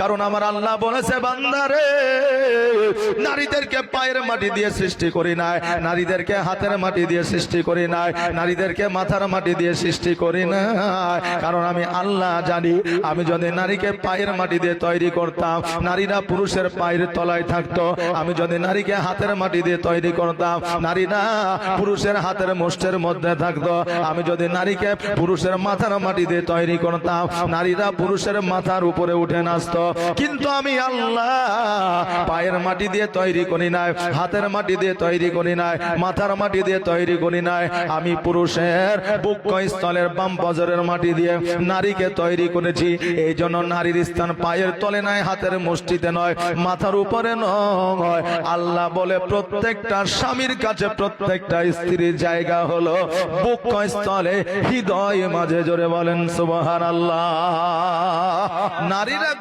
কারণ আমার আল্লাহ বলেছে, বান্দারে নারীদেরকে পায়ের মাটি দিয়ে সৃষ্টি করি নাই, নারীদেরকে হাতের মাটি দিয়ে সৃষ্টি করি নাই, নারীদেরকে মাথার মাটি দিয়ে সৃষ্টি করি নাই। কারণ আমি আল্লাহ জানি, আমি যদি নারীকে পায়ের মাটি দিয়ে তৈরি করতাম, নারীরা পুরুষের পায়ের তলায় থাকতো। আমি যদি নারীকে হাতের মাটি দিয়ে তৈরি করতাম, নারীরা পুরুষের হাতের মুষ্টের মধ্যে থাকতো। আমি যদি নারীকে পুরুষের মাথার মাটি দিয়ে তৈরি করতাম, নারীরা পুরুষের মাথার উপরে উঠে নাচতো। কিন্তু আমি আল্লাহ পায়ের মাটি দিয়ে তৈরি করি নাই, হাতের মাটি দিয়ে তৈরি করি নাই, মাথার মাটি দিয়ে তৈরি করি নাই। আমি পুরুষের বুকস্থলের বাম পাজরের মাটি দিয়ে নারীকে তৈরি করেছি। এই জন্য নারীর স্থান পায়ের তলে নয়, হাতের মুষ্টিতে নয়, মাথার উপরে নয়। আল্লাহ বলে প্রত্যেকটা স্বামীর কাছে প্রত্যেকটা স্ত্রীর জায়গা হলো বুকস্থলে, হৃদয় মাঝে। জোরে বলেন সুবহানাল্লাহ। নারীরা